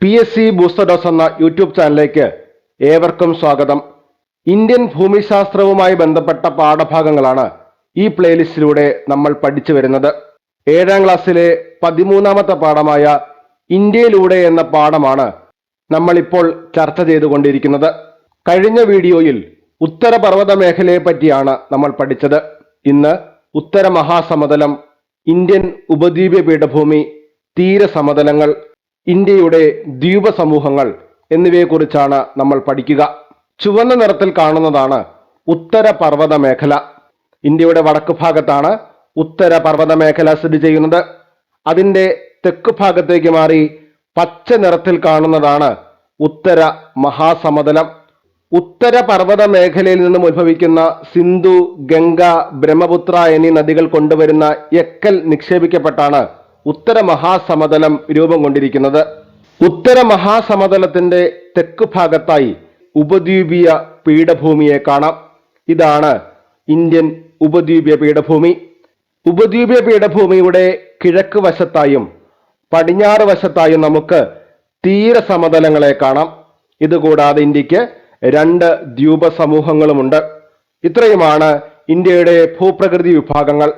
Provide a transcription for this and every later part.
PSC booster dose എന്ന YouTube ചാനലിലേക്ക് ഏവർക്കും സ്വാഗതം. ഇന്ത്യൻ ഭൂമിശാസ്ത്രവുമായി ബന്ധപ്പെട്ട പാഠഭാഗങ്ങളാണ് ഈ പ്ലേലിസ്റ്റിലൂടെ നമ്മൾ പഠിച്ചു വരുന്നത്. 7ാം ക്ലാസ്സിലെ 13ാമത്തെ പാഠമായ ഇന്ത്യയിലൂടെ എന്ന പാഠമാണ് നമ്മളിപ്പോൾ ചർച്ച ചെയ്തുകൊണ്ടിരിക്കുന്നത്. കഴിഞ്ഞ വീഡിയോയിൽ ഉത്തരപർവ്വത മേഖലയെ പറ്റിയാണ് നമ്മൾ പഠിച്ചത്. ഇന്ന് ഉത്തര മഹാസമതലം, ഇന്ത്യൻ ഉപദ്വീപ പീഠഭൂമി, തീരസമതലങ്ങൾ, ഇന്ത്യയുടെ ദ്വീപ സമൂഹങ്ങൾ എന്നിവയെക്കുറിച്ചാണ് നമ്മൾ പഠിക്കുക. ചുവന്ന നിറത്തിൽ കാണുന്നതാണ് ഉത്തരപർവ്വത മേഖല. ഇന്ത്യയുടെ വടക്ക് ഭാഗത്താണ് ഉത്തരപർവ്വത മേഖല സ്ഥിതി ചെയ്യുന്നത്. അതിൻ്റെ തെക്ക് ഭാഗത്തേക്ക് മാറി പച്ച നിറത്തിൽ കാണുന്നതാണ് ഉത്തര മഹാസമതലം. ഉത്തരപർവ്വത മേഖലയിൽ നിന്നും ഉത്ഭവിക്കുന്ന സിന്ധു, ഗംഗ, ബ്രഹ്മപുത്ര എന്നീ നദികൾ കൊണ്ടുവരുന്ന എക്കൽ നിക്ഷേപിക്കപ്പെട്ടാണ് ഉത്തര മഹാസമതലം രൂപം കൊണ്ടിരിക്കുന്നത്. ഉത്തര മഹാസമതലത്തിന്റെ തെക്ക് ഭാഗത്തായി ഉപദ്വീപീയ പീഠഭൂമിയെ കാണാം. ഇതാണ് ഇന്ത്യൻ ഉപദ്വീപീയ പീഠഭൂമി. ഉപദ്വീപീയ പീഠഭൂമിയുടെ കിഴക്ക് വശത്തായും പടിഞ്ഞാറ് വശത്തായും നമുക്ക് തീരസമതലങ്ങളെ കാണാം. ഇതുകൂടാതെ ഇന്ത്യക്ക് 2 ദ്വീപ സമൂഹങ്ങളുമുണ്ട്. ഇത്രയുമാണ് ഇന്ത്യയുടെ ഭൂപ്രകൃതി വിഭാഗങ്ങൾ.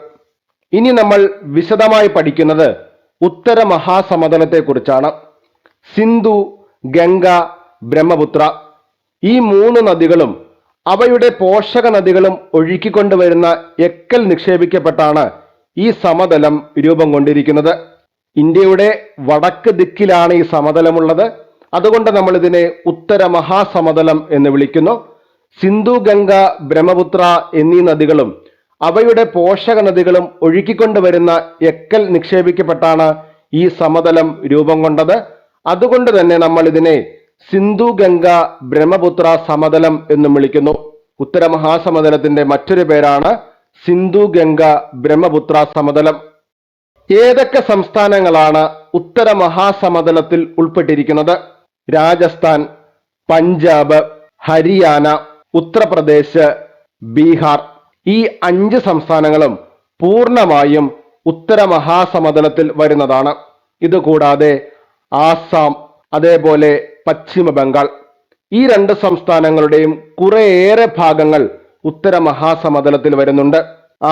ഇനി നമ്മൾ വിശദമായി പഠിക്കുന്നത് ഉത്തര മഹാസമതലത്തെക്കുറിച്ചാണ്. സിന്ധു, ഗംഗ, ബ്രഹ്മപുത്ര ഈ 3 നദികളും അവയുടെ പോഷക നദികളും ഒഴുക്കിക്കൊണ്ടുവരുന്ന എക്കൽ നിക്ഷേപിക്കപ്പെട്ടാണ് ഈ സമതലം രൂപം കൊണ്ടിരിക്കുന്നത്. ഇന്ത്യയുടെ വടക്ക് ദിക്കിലാണ് ഈ സമതലമുള്ളത്. അതുകൊണ്ട് നമ്മൾ ഇതിനെ ഉത്തര മഹാസമതലം എന്ന് വിളിക്കുന്നു. സിന്ധു, ഗംഗ, ബ്രഹ്മപുത്ര എന്നീ നദികളും അവയുടെ പോഷക നദികളും ഒഴുക്കിക്കൊണ്ടുവരുന്ന എക്കൽ നിക്ഷേപിക്കപ്പെട്ടാണ് ഈ സമതലം രൂപം കൊണ്ടത്. അതുകൊണ്ട് തന്നെ നമ്മൾ ഇതിനെ സിന്ധു, ഗംഗ, ബ്രഹ്മപുത്ര സമതലം എന്നും വിളിക്കുന്നു. ഉത്തര മഹാസമതലത്തിന്റെ മറ്റൊരു പേരാണ് സിന്ധു, ഗംഗ, ബ്രഹ്മപുത്ര സമതലം. ഏതൊക്കെ സംസ്ഥാനങ്ങളാണ് ഉത്തര മഹാസമതലത്തിൽ ഉൾപ്പെട്ടിരിക്കുന്നത്? രാജസ്ഥാൻ, പഞ്ചാബ്, ഹരിയാന, ഉത്തർപ്രദേശ്, ബീഹാർ. ഈ 5 സംസ്ഥാനങ്ങളും പൂർണ്ണമായും ഉത്തര മഹാസമതലത്തിൽ വരുന്നതാണ്. ഇതുകൂടാതെ ആസാം, അതേപോലെ പശ്ചിമ ബംഗാൾ, ഈ 2 സംസ്ഥാനങ്ങളുടെയും കുറേയേറെ ഭാഗങ്ങൾ ഉത്തര മഹാസമതലത്തിൽ വരുന്നുണ്ട്.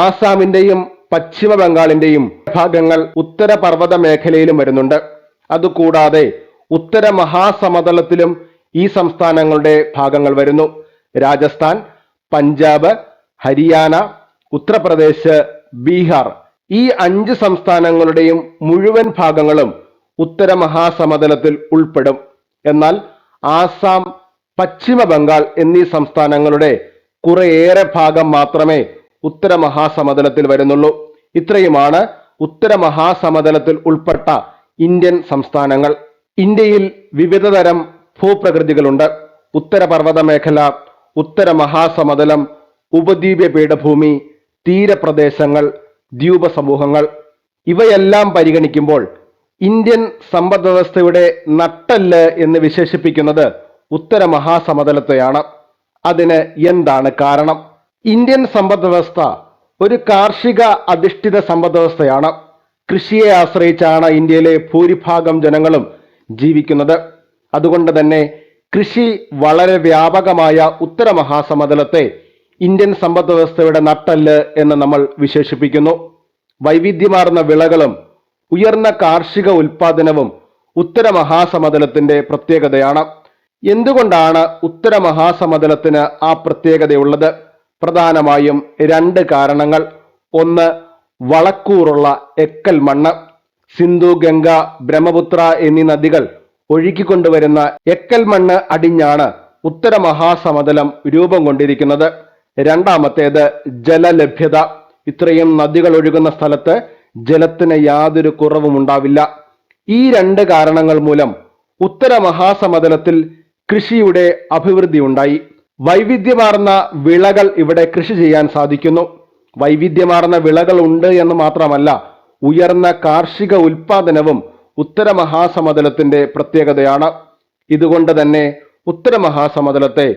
ആസാമിന്റെയും പശ്ചിമ ബംഗാളിന്റെയും ഭാഗങ്ങൾ ഉത്തരപർവ്വത മേഖലയിലും വരുന്നുണ്ട്. അതുകൂടാതെ ഉത്തര മഹാസമതലത്തിലും ഈ സംസ്ഥാനങ്ങളുടെ ഭാഗങ്ങൾ വരുന്നു. രാജസ്ഥാൻ, പഞ്ചാബ്, ഹരിയാന, ഉത്തർപ്രദേശ്, ബീഹാർ ഈ 5 സംസ്ഥാനങ്ങളുടെയും മുഴുവൻ ഭാഗങ്ങളും ഉത്തര മഹാസമതലത്തിൽ ഉൾപ്പെടും. എന്നാൽ ആസാം, പശ്ചിമ ബംഗാൾ എന്നീ സംസ്ഥാനങ്ങളുടെ കുറേയേറെ ഭാഗം മാത്രമേ ഉത്തര മഹാസമതലത്തിൽ വരുന്നുള്ളൂ. ഇത്രയുമാണ് ഉത്തര മഹാസമതലത്തിൽ ഉൾപ്പെട്ട ഇന്ത്യൻ സംസ്ഥാനങ്ങൾ. ഇന്ത്യയിൽ വിവിധ തരം ഭൂപ്രകൃതികളുണ്ട്. ഉത്തരപർവ്വത മേഖല, ഉത്തര മഹാസമതലം, ഉപദ്വീപ പീഠഭൂമി, തീരപ്രദേശങ്ങൾ, ദ്വീപ സമൂഹങ്ങൾ. ഇവയെല്ലാം പരിഗണിക്കുമ്പോൾ ഇന്ത്യൻ സമ്പദ് വ്യവസ്ഥയുടെ നട്ടെല്ല് എന്ന് വിശേഷിപ്പിക്കുന്നത് ഉത്തര മഹാസമതലത്തെയാണ്. അതിന് എന്താണ് കാരണം? ഇന്ത്യൻ സമ്പദ് വ്യവസ്ഥ ഒരു കാർഷിക അധിഷ്ഠിത സമ്പദ് വ്യവസ്ഥയാണ്. കൃഷിയെ ആശ്രയിച്ചാണ് ഇന്ത്യയിലെ ഭൂരിഭാഗം ജനങ്ങളും ജീവിക്കുന്നത്. അതുകൊണ്ട് തന്നെ കൃഷി വളരെ വ്യാപകമായ ഉത്തര മഹാസമതലത്തെ ഇന്ത്യൻ സമ്പദ് വ്യവസ്ഥയുടെ നട്ടെല്ല് എന്ന് നമ്മൾ വിശേഷിപ്പിക്കുന്നു. വൈവിധ്യമാർന്ന വിളകളും ഉയർന്ന കാർഷിക ഉൽപാദനവും ഉത്തര മഹാസമതലത്തിന്റെ പ്രത്യേകതയാണ്. എന്തുകൊണ്ടാണ് ഉത്തര മഹാസമതലത്തിന് ആ പ്രത്യേകതയുള്ളത്? പ്രധാനമായും 2 കാരണങ്ങൾ. ഒന്ന്, വളക്കൂറുള്ള എക്കൽ മണ്ണ്. സിന്ധു, ഗംഗ, ബ്രഹ്മപുത്ര എന്നീ നദികൾ ഒഴുക്കിക്കൊണ്ടുവരുന്ന എക്കൽ മണ്ണ് അടിഞ്ഞാണ് ഉത്തര മഹാസമതലം രൂപം കൊണ്ടിരിക്കുന്നത്. രണ്ടാമത്തേത്, ജലലഭ്യത. ഇത്രയും നദികൾ ഒഴുകുന്ന സ്ഥലത്ത് ജലത്തിന് യാതൊരു കുറവും ഉണ്ടാവില്ല. ഈ 2 കാരണങ്ങൾ മൂലം ഉത്തര മഹാസമതലത്തിൽ കൃഷിയുടെ അഭിവൃദ്ധി ഉണ്ടായി. വൈവിധ്യമാർന്ന വിളകൾ ഇവിടെ കൃഷി ചെയ്യാൻ സാധിക്കുന്നു. വൈവിധ്യമാർന്ന വിളകൾ ഉണ്ട് എന്ന് മാത്രമല്ല, ഉയർന്ന കാർഷിക ഉൽപാദനവും ഉത്തര മഹാസമതലത്തിന്റെ പ്രത്യേകതയാണ്. ഇതുകൊണ്ട് തന്നെ ഉത്തര മഹാസമതലത്തെ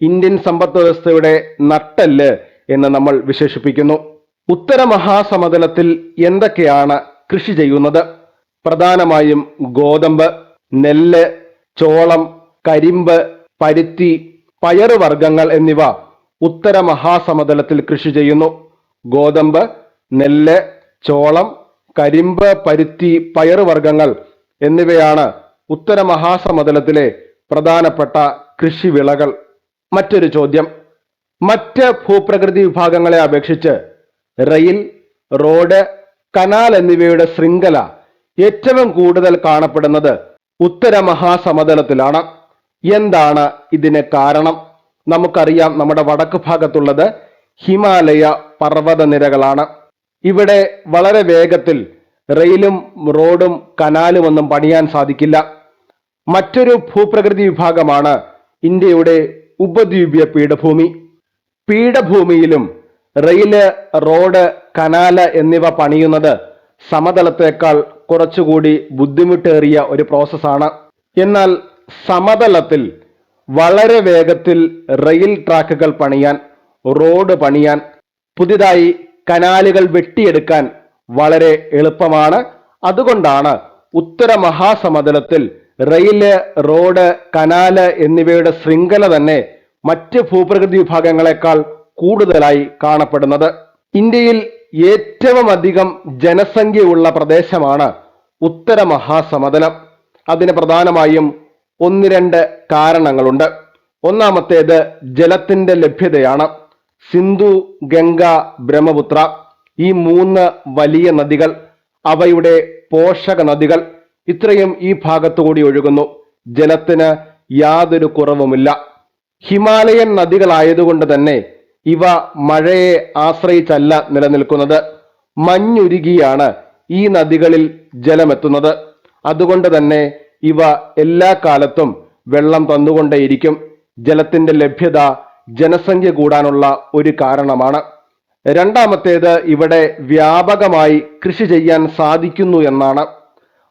ഇന്ത്യൻ സമ്പദ് വ്യവസ്ഥയുടെ നട്ടെല്ല് എന്ന് നമ്മൾ വിശേഷിപ്പിക്കുന്നു. ഉത്തര മഹാസമതലത്തിൽ എന്തൊക്കെയാണ് കൃഷി ചെയ്യുന്നത്? പ്രധാനമായും ഗോതമ്പ്, നെല്ല്, ചോളം, കരിമ്പ്, പരുത്തി, പയറുവർഗ്ഗങ്ങൾ എന്നിവ ഉത്തര മഹാസമതലത്തിൽ കൃഷി ചെയ്യുന്നു. ഗോതമ്പ്, നെല്ല്, ചോളം, കരിമ്പ്, പരുത്തി, പയറുവർഗ്ഗങ്ങൾ എന്നിവയാണ് ഉത്തര മഹാസമതലത്തിലെ പ്രധാനപ്പെട്ട കൃഷിവിളകൾ. മറ്റൊരു ചോദ്യം, മറ്റ് ഭൂപ്രകൃതി വിഭാഗങ്ങളെ അപേക്ഷിച്ച് റെയിൽ, റോഡ്, കനാൽ എന്നിവയുടെ ശൃംഖല ഏറ്റവും കൂടുതൽ കാണപ്പെടുന്നത് ഉത്തര മഹാസമതലത്തിലാണ്. എന്താണ് ഇതിന് കാരണം? നമുക്കറിയാം, നമ്മുടെ വടക്ക് ഭാഗത്തുള്ളത് ഹിമാലയ പർവ്വത നിരകളാണ്. ഇവിടെ വളരെ വേഗത്തിൽ റെയിലും റോഡും കനാലും ഒന്നും പണിയാൻ സാധിക്കില്ല. മറ്റൊരു ഭൂപ്രകൃതി വിഭാഗമാണ് ഇന്ത്യയുടെ ഉപദ്വീപീയ പീഠഭൂമി. പീഠഭൂമിയിലും റെയില്, റോഡ്, കനാല് എന്നിവ പണിയുന്നത് സമതലത്തേക്കാൾ കുറച്ചുകൂടി ബുദ്ധിമുട്ടേറിയ ഒരു പ്രോസസ്സാണ്. എന്നാൽ സമതലത്തിൽ വളരെ വേഗത്തിൽ റെയിൽ ട്രാക്കുകൾ പണിയാൻ, റോഡ് പണിയാൻ, പുതിയതായി കനാലുകൾ വെട്ടിയെടുക്കാൻ വളരെ എളുപ്പമാണ്. അതുകൊണ്ടാണ് ഉത്തര മഹാസമതലത്തിൽ റെയില്, റോഡ്, കനാല് എന്നിവയുടെ ശൃംഖല തന്നെ മറ്റ് ഭൂപ്രകൃതി വിഭാഗങ്ങളെക്കാൾ കൂടുതലായി കാണപ്പെടുന്നത്. ഇന്ത്യയിൽ ഏറ്റവും അധികം ജനസംഖ്യയുള്ള പ്രദേശമാണ് ഉത്തര മഹാസമതലം. അതിന് പ്രധാനമായും ഒന്ന് രണ്ട് കാരണങ്ങളുണ്ട്. ഒന്നാമത്തേത് ജലത്തിന്റെ ലഭ്യതയാണ്. സിന്ധു, ഗംഗ, ബ്രഹ്മപുത്ര ഈ മൂന്ന് വലിയ നദികൾ, അവയുടെ പോഷക നദികൾ ഇത്രയും ഈ ഭാഗത്തുകൂടി ഒഴുകുന്നു. ജലത്തിന് യാതൊരു കുറവുമില്ല. ഹിമാലയൻ നദികളായതുകൊണ്ട് തന്നെ ഇവ മഴയെ ആശ്രയിച്ചല്ല നിലനിൽക്കുന്നത്. മഞ്ഞുരുകിയാണ് ഈ നദികളിൽ ജലമെത്തുന്നത്. അതുകൊണ്ട് തന്നെ ഇവ എല്ലാ കാലത്തും വെള്ളം തന്നുകൊണ്ടേയിരിക്കും. ജലത്തിന്റെ ലഭ്യത ജനസംഖ്യ കൂടാനുള്ള ഒരു കാരണമാണ്. രണ്ടാമത്തേത്, ഇവിടെ വ്യാപകമായി കൃഷി ചെയ്യാൻ സാധിക്കുന്നു എന്നാണ്.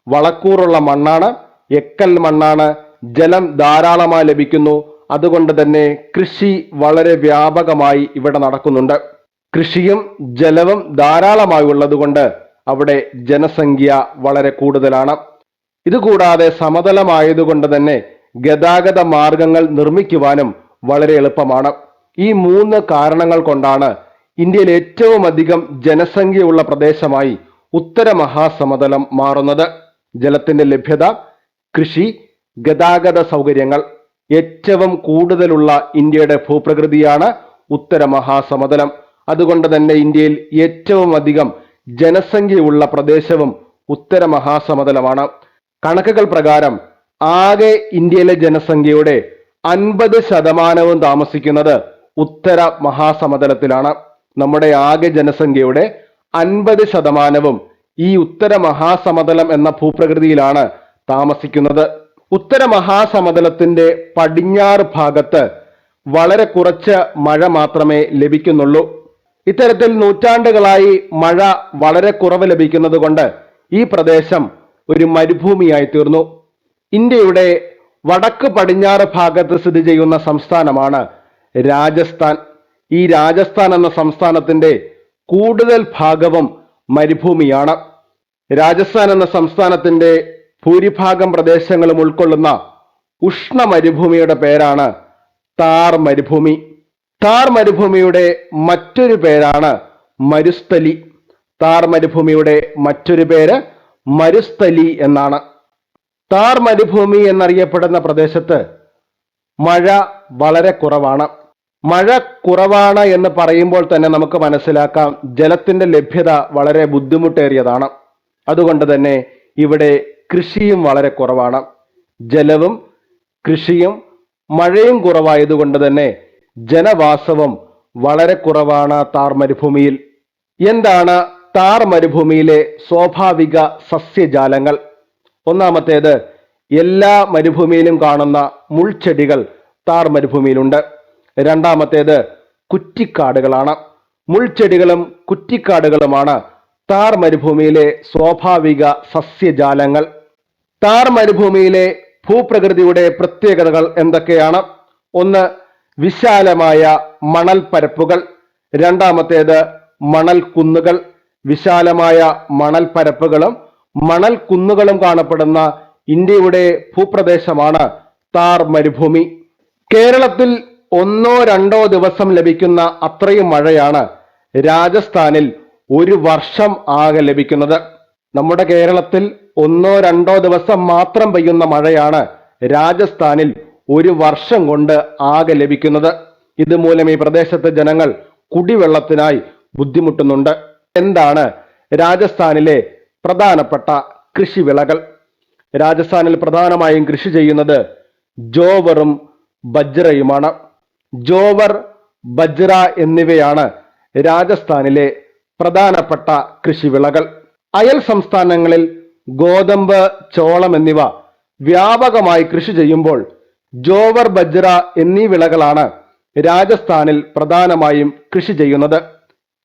വളക്കൂറുള്ള മണ്ണാണ്, എക്കൽ മണ്ണാണ്, ജലം ധാരാളമായി ലഭിക്കുന്നു. അതുകൊണ്ട് തന്നെ കൃഷി വളരെ വ്യാപകമായി ഇവിടെ നടക്കുന്നുണ്ട്. കൃഷിയും ജലവും ധാരാളമായി ഉള്ളതുകൊണ്ട് അവിടെ ജനസംഖ്യ വളരെ കൂടുതലാണ്. ഇതുകൂടാതെ സമതലമായതുകൊണ്ട് തന്നെ ഗതാഗത മാർഗങ്ങൾ നിർമ്മിക്കുവാനും വളരെ എളുപ്പമാണ്. ഈ മൂന്ന് കാരണങ്ങൾ കൊണ്ടാണ് ഇന്ത്യയിൽ ഏറ്റവും അധികം ജനസംഖ്യയുള്ള പ്രദേശമായി ഉത്തര മഹാസമതലം മാറുന്നത്. ജലത്തിന്റെ ലഭ്യത, കൃഷി, ഗതാഗത സൗകര്യങ്ങൾ ഏറ്റവും കൂടുതലുള്ള ഇന്ത്യയുടെ ഭൂപ്രകൃതിയാണ് ഉത്തര മഹാസമതലം. അതുകൊണ്ട് തന്നെ ഇന്ത്യയിൽ ഏറ്റവും അധികം ജനസംഖ്യയുള്ള പ്രദേശവും ഉത്തര മഹാസമതലമാണ്. കണക്കുകൾ പ്രകാരം ആകെ ഇന്ത്യയിലെ ജനസംഖ്യയുടെ 50% താമസിക്കുന്നത് ഉത്തര മഹാസമതലത്തിലാണ്. നമ്മുടെ ആകെ ജനസംഖ്യയുടെ 50% ഈ ഉത്തര മഹാസമതലം എന്ന ഭൂപ്രകൃതിയിലാണ് താമസിക്കുന്നത്. ഉത്തര മഹാസമതലത്തിന്റെ പടിഞ്ഞാറ് ഭാഗത്ത് വളരെ കുറച്ച് മഴ മാത്രമേ ലഭിക്കുന്നുള്ളൂ. ഇത്തരത്തിൽ നൂറ്റാണ്ടുകളായി മഴ വളരെ കുറവ് ലഭിക്കുന്നത് കൊണ്ട് ഈ പ്രദേശം ഒരു മരുഭൂമിയായി തീർന്നു. ഇന്ത്യയുടെ വടക്ക് പടിഞ്ഞാറ് ഭാഗത്ത് സ്ഥിതി ചെയ്യുന്ന സംസ്ഥാനമാണ് രാജസ്ഥാൻ. ഈ രാജസ്ഥാൻ എന്ന സംസ്ഥാനത്തിന്റെ കൂടുതൽ ഭാഗവും മരുഭൂമിയാണ്. രാജസ്ഥാൻ എന്ന സംസ്ഥാനത്തിന്റെ ഭൂരിഭാഗം പ്രദേശങ്ങളും ഉൾക്കൊള്ളുന്ന ഉഷ്ണ മരുഭൂമിയുടെ പേരാണ് താർ മരുഭൂമി. താർ മരുഭൂമിയുടെ മറ്റൊരു പേരാണ് മരുസ്ഥലി. താർ മരുഭൂമിയുടെ മറ്റൊരു പേര് മരുസ്ഥലി എന്നാണ്. താർ മരുഭൂമി എന്നറിയപ്പെടുന്ന പ്രദേശത്ത് മഴ വളരെ കുറവാണ്. മഴ കുറവാണ് എന്ന് പറയുമ്പോൾ തന്നെ നമുക്ക് മനസ്സിലാക്കാം ജലത്തിന്റെ ലഭ്യത വളരെ ബുദ്ധിമുട്ടേറിയതാണ്. അതുകൊണ്ട് തന്നെ ഇവിടെ കൃഷിയും വളരെ കുറവാണ്. ജലവും കൃഷിയും മഴയും കുറവായതുകൊണ്ട് തന്നെ ജനവാസവും വളരെ കുറവാണ് താർ മരുഭൂമിയിൽ. എന്താണ് താർ മരുഭൂമിയിലെ സ്വാഭാവിക സസ്യജാലങ്ങൾ? ഒന്നാമത്തേത്, എല്ലാ മരുഭൂമിയിലും കാണുന്ന മുൾച്ചെടികൾ താർ മരുഭൂമിയിലുണ്ട്. രണ്ടാമത്തേത്, കുറ്റിക്കാടുകളാണ്. മുൾച്ചെടികളും കുറ്റിക്കാടുകളുമാണ് താർ മരുഭൂമിയിലെ സ്വാഭാവിക സസ്യജാലങ്ങൾ. താർ മരുഭൂമിയിലെ ഭൂപ്രകൃതിയുടെ പ്രത്യേകതകൾ എന്തൊക്കെയാണ്? ഒന്ന്, വിശാലമായ മണൽ പരപ്പുകൾ. രണ്ടാമത്തേത്, മണൽ കുന്നുകൾ. വിശാലമായ മണൽ പരപ്പുകളും മണൽ കുന്നുകളും കാണപ്പെടുന്ന ഇന്ത്യയുടെ ഭൂപ്രദേശമാണ് താർ മരുഭൂമി. കേരളത്തിൽ ഒന്നോ രണ്ടോ ദിവസം ലഭിക്കുന്ന അത്രയും മഴയാണ് രാജസ്ഥാനിൽ ഒരു വർഷം ആകെ ലഭിക്കുന്നത്. നമ്മുടെ കേരളത്തിൽ ഒന്നോ രണ്ടോ ദിവസം മാത്രം പെയ്യുന്ന മഴയാണ് രാജസ്ഥാനിൽ ഒരു വർഷം കൊണ്ട് ആകെ ലഭിക്കുന്നത്. ഇതുമൂലം ഈ പ്രദേശത്തെ ജനങ്ങൾ കുടിവെള്ളത്തിനായി ബുദ്ധിമുട്ടുന്നുണ്ട്. എന്താണ് രാജസ്ഥാനിലെ പ്രധാനപ്പെട്ട കൃഷിവിളകൾ? രാജസ്ഥാനിൽ പ്രധാനമായും കൃഷി ചെയ്യുന്നത് ജോവറും ബജ്റയുമാണ്. ജോവർ, ബജ്റ എന്നിവയാണ് രാജസ്ഥാനിലെ പ്രധാനപ്പെട്ട കൃഷിവിളകൾ. അയൽ സംസ്ഥാനങ്ങളിൽ ഗോതമ്പ്, ചോളം എന്നിവ വ്യാപകമായി കൃഷി ചെയ്യുമ്പോൾ ജോവർ, ബജ്റ എന്നീ വിളകളാണ് രാജസ്ഥാനിൽ പ്രധാനമായും കൃഷി ചെയ്യുന്നത്.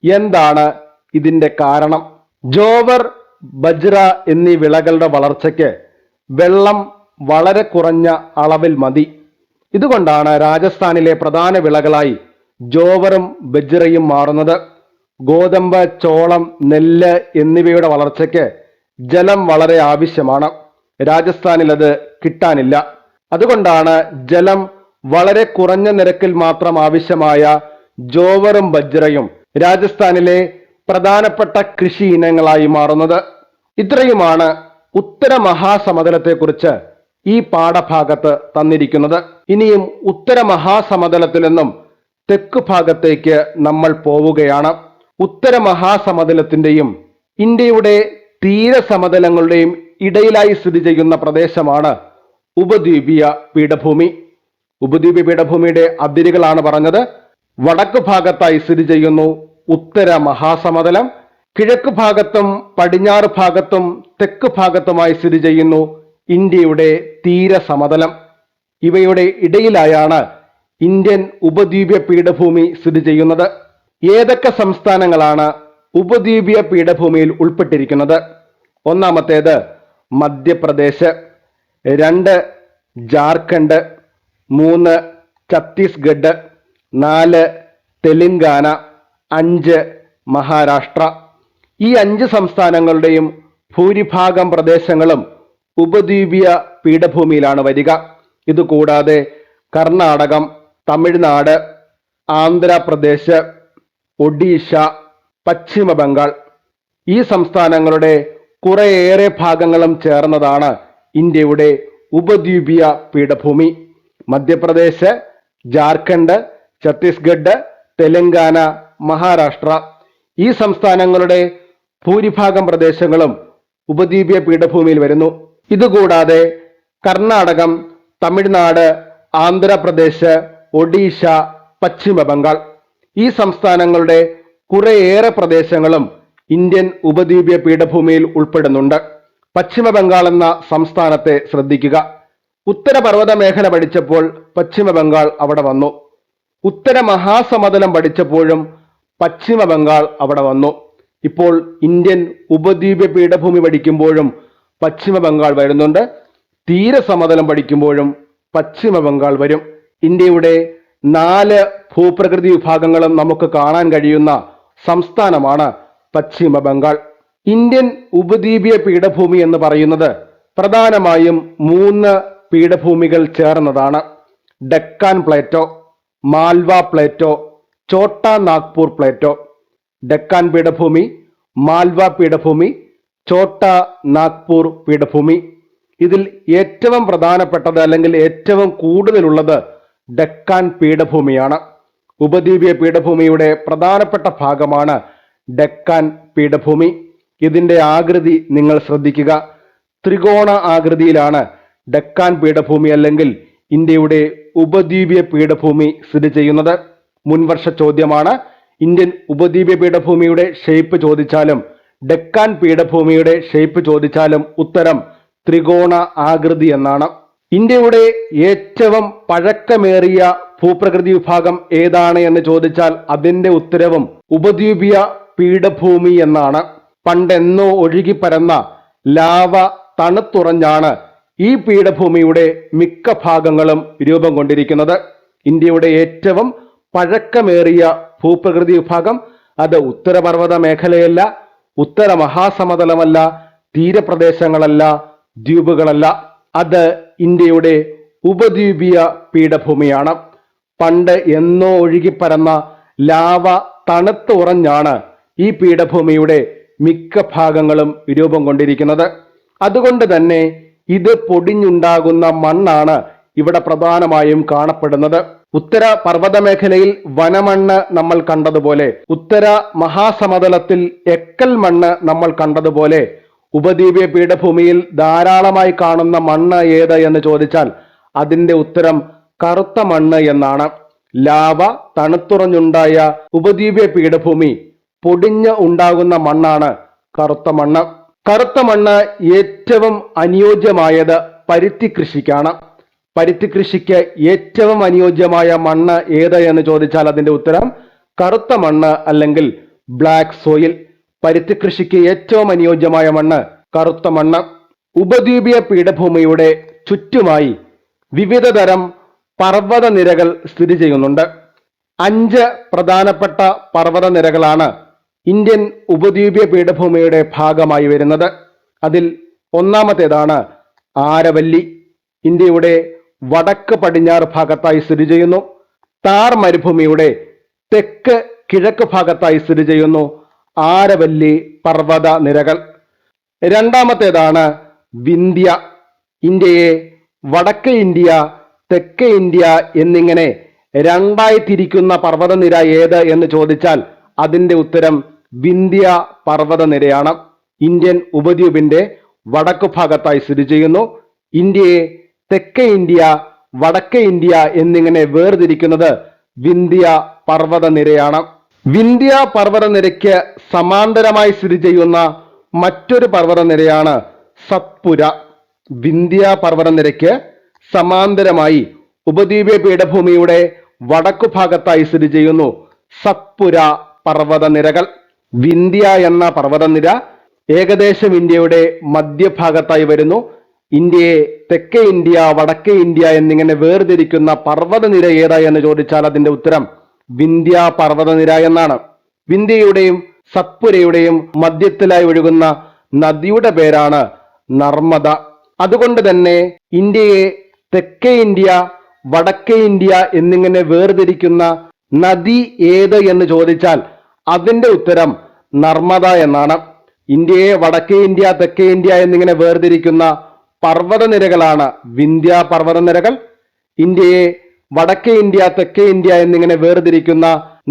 എന്താണ് ഇതിന്റെ കാരണം? ജോവർ, ബജ്റ എന്നീ വിളകളുടെ വളർച്ചയ്ക്ക് വെള്ളം വളരെ കുറഞ്ഞ അളവിൽ മതി. ഇതുകൊണ്ടാണ് രാജസ്ഥാനിലെ പ്രധാന വിളകളായി ജോവറും ബജ്റയും മാറുന്നത്. ഗോതമ്പ്, ചോളം, നെല്ല് എന്നിവയുടെ വളർച്ചയ്ക്ക് ജലം വളരെ ആവശ്യമാണ്. രാജസ്ഥാനിൽ അത് കിട്ടാനില്ല. അതുകൊണ്ടാണ് ജലം വളരെ കുറഞ്ഞ നിരക്കിൽ മാത്രം ആവശ്യമായ ജോവറും ബജ്റയും രാജസ്ഥാനിലെ പ്രധാനപ്പെട്ട കൃഷി ഇനങ്ങളായി മാറുന്നത്. ഇത്രയുമാണ് ഉത്തര മഹാസമതലത്തെക്കുറിച്ച് ഈ പാഠഭാഗത്ത് തന്നിരിക്കുന്നത്. ഇനിയും ഉത്തര മഹാസമതലത്തിൽ നിന്നും തെക്ക് ഭാഗത്തേക്ക് നമ്മൾ പോവുകയാണ്. ഉത്തര മഹാസമതലത്തിന്റെയും ഇന്ത്യയുടെ തീരസമതലങ്ങളുടെയും ഇടയിലായി സ്ഥിതി ചെയ്യുന്ന പ്രദേശമാണ് ഉപദ്വീപീയ പീഠഭൂമി. ഉപദ്വീപീയ പീഠഭൂമിയുടെ അതിരുകളാണ് പറഞ്ഞത്. വടക്ക് ഭാഗത്തായി സ്ഥിതി ചെയ്യുന്നു ഉത്തര മഹാസമതലം. കിഴക്ക് ഭാഗത്തും പടിഞ്ഞാറ് ഭാഗത്തും തെക്ക് ഭാഗത്തുമായി സ്ഥിതി ചെയ്യുന്നു ഇന്ത്യയുടെ തീരസമതലം. ഇവയുടെ ഇടയിലായാണ് ഇന്ത്യൻ ഉപദ്വീപീയ പീഠഭൂമി സ്ഥിതി ചെയ്യുന്നത്. ഏതൊക്കെ സംസ്ഥാനങ്ങളാണ് ഉപദ്വീപീയ പീഠഭൂമിയിൽ ഉൾപ്പെട്ടിരിക്കുന്നത്? ഒന്നാമത്തേത് മധ്യപ്രദേശ്, 2 ജാർഖണ്ഡ്, 3 ഛത്തീസ്ഗഡ്, 4 തെലങ്കാന, 5 മഹാരാഷ്ട്ര. ഈ 5 സംസ്ഥാനങ്ങളുടെയും ഭൂരിഭാഗം പ്രദേശങ്ങളും ഉപദ്വീപീയ പീഠഭൂമിയിലാണ് വരിക. ഇതുകൂടാതെ കർണാടകം, തമിഴ്നാട്, ആന്ധ്രാപ്രദേശ്, ഒഡീഷ, പശ്ചിമ ബംഗാൾ ഈ സംസ്ഥാനങ്ങളുടെ കുറേയേറെ ഭാഗങ്ങളും ചേർന്നതാണ് ഇന്ത്യയുടെ ഉപദ്വീപീയ പീഠഭൂമി. മധ്യപ്രദേശ്, ജാർഖണ്ഡ്, ഛത്തീസ്ഗഡ്, തെലങ്കാന, മഹാരാഷ്ട്ര ഈ സംസ്ഥാനങ്ങളുടെ ഭൂരിഭാഗം പ്രദേശങ്ങളും ഉപദ്വീപീയ പീഠഭൂമിയിൽ വരുന്നു. ഇതുകൂടാതെ കർണാടകം, തമിഴ്നാട്, ആന്ധ്രാപ്രദേശ്, ഒഡീഷ, പശ്ചിമ ബംഗാൾ ഈ സംസ്ഥാനങ്ങളുടെ കുറേയേറെ പ്രദേശങ്ങളും ഇന്ത്യൻ ഉപദ്വീപീയ പീഠഭൂമിയിൽ ഉൾപ്പെടുന്നുണ്ട്. പശ്ചിമ ബംഗാൾ എന്ന സംസ്ഥാനത്തെ ശ്രദ്ധിക്കുക. ഉത്തരപർവ്വത മേഖല പഠിച്ചപ്പോൾ പശ്ചിമ ബംഗാൾ അവിടെ വന്നു. ഉത്തര മഹാസമതലം പഠിച്ചപ്പോഴും പശ്ചിമ ബംഗാൾ അവിടെ വന്നു. ഇപ്പോൾ ഇന്ത്യൻ ഉപദ്വീപീയ പീഠഭൂമി പഠിക്കുമ്പോഴും പശ്ചിമ ബംഗാൾ വരുന്നുണ്ട്. തീരസമതലം പഠിക്കുമ്പോഴും പശ്ചിമ ബംഗാൾ വരും. ഇന്ത്യയുടെ 4 ഭൂപ്രകൃതി വിഭാഗങ്ങളും നമുക്ക് കാണാൻ കഴിയുന്ന സംസ്ഥാനമാണ് പശ്ചിമ ബംഗാൾ. ഇന്ത്യൻ ഉപദ്വീപീയ പീഠഭൂമി എന്ന് പറയുന്നത് പ്രധാനമായും 3 പീഠഭൂമികൾ ചേർന്നതാണ്. ഡെക്കാൻ പ്ലേറ്റോ, മാൽവ പ്ലേറ്റോ, ചോട്ടാ നാഗ്പൂർ പ്ലേറ്റോ. ഡെക്കാൻ പീഠഭൂമി, മാൽവ പീഠഭൂമി, ചോട്ടാ നാഗ്പൂർ പീഠഭൂമി. ഇതിൽ ഏറ്റവും പ്രധാനപ്പെട്ടത് അല്ലെങ്കിൽ ഏറ്റവും കൂടുതലുള്ളത് ഡെക്കാൻ പീഠഭൂമിയാണ്. ഉപദ്വീപീയ പീഠഭൂമിയുടെ പ്രധാനപ്പെട്ട ഭാഗമാണ് ഡെക്കാൻ പീഠഭൂമി. ഇതിന്റെ ആകൃതി നിങ്ങൾ ശ്രദ്ധിക്കുക. ത്രികോണ ആകൃതിയിലാണ് ഡെക്കാൻ പീഠഭൂമി അല്ലെങ്കിൽ ഇന്ത്യയുടെ ഉപദ്വീപീയ പീഠഭൂമി സ്ഥിതി ചെയ്യുന്നത്. മുൻവർഷ ചോദ്യമാണ്. ഇന്ത്യൻ ഉപദ്വീപീയ പീഠഭൂമിയുടെ ഷേപ്പ് ചോദിച്ചാലും ഡെക്കാൻ പീഠഭൂമിയുടെ ഷേപ്പ് ചോദിച്ചാലും ഉത്തരം ത്രികോണ ആകൃതി എന്നാണ്. ഇന്ത്യയുടെ ഏറ്റവും പഴക്കമേറിയ ഭൂപ്രകൃതി വിഭാഗം ഏതാണ് എന്ന് ചോദിച്ചാൽ അതിന്റെ ഉത്തരവും ഉപദ്വീപീയ പീഠഭൂമി എന്നാണ്. പണ്ടെന്നോ ഒഴുകിപ്പരന്ന ലാവ തണുത്തുറഞ്ഞാണ് ഈ പീഠഭൂമിയുടെ മിക്ക ഭാഗങ്ങളും രൂപം കൊണ്ടിരിക്കുന്നത്. ഇന്ത്യയുടെ ഏറ്റവും പഴക്കമേറിയ ഭൂപ്രകൃതി വിഭാഗം അത് ഉത്തരപർവ്വത മേഖലയല്ല, ഉത്തര മഹാസമതലമല്ല, തീരപ്രദേശങ്ങളല്ല, ദ്വീപുകളല്ല. അത് ഇന്ത്യയുടെ ഉപദ്വീപീയ പീഠഭൂമിയാണ്. പണ്ട് എന്നോ ഒഴുകിപ്പരന്ന ലാവ തണുത്തുറഞ്ഞാണ് ഈ പീഠഭൂമിയുടെ മിക്ക ഭാഗങ്ങളും രൂപം കൊണ്ടിരിക്കുന്നത്. അതുകൊണ്ട് തന്നെ ഇത് പൊടിഞ്ഞുണ്ടാകുന്ന മണ്ണാണ് ഇവിടെ പ്രധാനമായും കാണപ്പെടുന്നത്. ഉത്തര പർവ്വത മേഖലയിൽ വനമണ്ണ് നമ്മൾ കണ്ടതുപോലെ, ഉത്തര മഹാസമതലത്തിൽ എക്കൽ മണ്ണ് നമ്മൾ കണ്ടതുപോലെ, ഉപദ്വീപീയ പീഠഭൂമിയിൽ ധാരാളമായി കാണുന്ന മണ്ണ് ഏത് എന്ന് ചോദിച്ചാൽ അതിന്റെ ഉത്തരം കറുത്ത മണ്ണ് എന്നാണ്. ലാവ തണുത്തുറഞ്ഞുണ്ടായ ഉപദ്വീപീയ പീഠഭൂമി പൊടിഞ്ഞ് ഉണ്ടാകുന്ന മണ്ണാണ് കറുത്ത മണ്ണ്. കറുത്ത മണ്ണ് ഏറ്റവും അനുയോജ്യമായത് പരുത്തി കൃഷിക്കാണ്. പരുത്തി കൃഷിക്ക് ഏറ്റവും അനുയോജ്യമായ മണ്ണ് ഏത് എന്ന് ചോദിച്ചാൽ അതിന്റെ ഉത്തരം കറുത്ത മണ്ണ് അല്ലെങ്കിൽ ബ്ലാക്ക് സോയിൽ. പരുത്തി കൃഷിക്ക് ഏറ്റവും അനുയോജ്യമായ മണ്ണ് കറുത്ത മണ്ണ്. ഉപദ്വീപീയ പീഠഭൂമിയുടെ ചുറ്റുമായി വിവിധ തരം പർവ്വത നിരകൾ സ്ഥിതി ചെയ്യുന്നുണ്ട്. 5 പ്രധാനപ്പെട്ട പർവ്വത നിരകളാണ് ഇന്ത്യൻ ഉപദ്വീപീയ പീഠഭൂമിയുടെ ഭാഗമായി വരുന്നത്. അതിൽ ഒന്നാമത്തേതാണ് ആരവല്ലി. ഇന്ത്യയുടെ വടക്ക് പടിഞ്ഞാറ് ഭാഗത്തായി സ്ഥിതി ചെയ്യുന്നു. താർ മരുഭൂമിയുടെ തെക്ക് കിഴക്ക് ഭാഗത്തായി സ്ഥിതി ചെയ്യുന്നു ആരവല്ലി പർവ്വത നിരകൾ. രണ്ടാമത്തേതാണ് വിന്ധ്യ. ഇന്ത്യയെ വടക്ക് ഇന്ത്യ, തെക്ക് ഇന്ത്യ എന്നിങ്ങനെ രണ്ടായി തിരിക്കുന്ന പർവ്വതനിര ഏത് എന്ന് ചോദിച്ചാൽ അതിന്റെ ഉത്തരം വിന്ധ്യ പർവ്വതനിരയാണ്. ഇന്ത്യൻ ഉപദ്വീപിന്റെ വടക്കു ഭാഗത്തായി സ്ഥിതി ചെയ്യുന്നു. ഇന്ത്യയെ തെക്കേ ഇന്ത്യ, വടക്കേ ഇന്ത്യ എന്നിങ്ങനെ വേർതിരിക്കുന്നത് വിന്ധ്യ പർവ്വതനിരയാണ്. വിന്ധ്യ പർവ്വതനിരയ്ക്ക് സമാന്തരമായി സ്ഥിതി ചെയ്യുന്ന മറ്റൊരു പർവ്വതനിരയാണ് സത്പുര. വിന്ധ്യ പർവ്വതനിരയ്ക്ക് സമാന്തരമായി ഉപദ്വീപീയ പീഠഭൂമിയുടെ വടക്കു ഭാഗത്തായി സ്ഥിതി ചെയ്യുന്നു സത്പുര പർവ്വതനിരകൾ. വിന്ധ്യ എന്ന പർവ്വതനിര ഏകദേശം ഇന്ത്യയുടെ മധ്യഭാഗത്തായി വരുന്നു. ഇന്ത്യയെ തെക്കേ ഇന്ത്യ, വടക്കേ ഇന്ത്യ എന്നിങ്ങനെ വേർതിരിക്കുന്ന പർവ്വതനിര ഏതാ എന്ന് ചോദിച്ചാൽ അതിന്റെ ഉത്തരം വിന്ധ്യ പർവ്വതനിര എന്നാണ്. വിന്ധ്യയുടെയും സത്പുരയുടെയും മധ്യത്തിലായി ഒഴുകുന്ന നദിയുടെ പേരാണ് നർമ്മദ. അതുകൊണ്ട് തന്നെ ഇന്ത്യയെ തെക്കേ ഇന്ത്യ, വടക്കേ ഇന്ത്യ എന്നിങ്ങനെ വേർതിരിക്കുന്ന നദി ഏത് എന്ന് ചോദിച്ചാൽ അതിന്റെ ഉത്തരം നർമ്മദ എന്നാണ്. ഇന്ത്യയെ വടക്കേ ഇന്ത്യ, തെക്കേ ഇന്ത്യ എന്നിങ്ങനെ വേർതിരിക്കുന്ന പർവ്വതനിരകളാണ് വിന്ധ്യ പർവ്വതനിരകൾ. ഇന്ത്യയെ വടക്കേ ഇന്ത്യ, തെക്കേ ഇന്ത്യ എന്നിങ്ങനെ വേർതിരിക്കുന്ന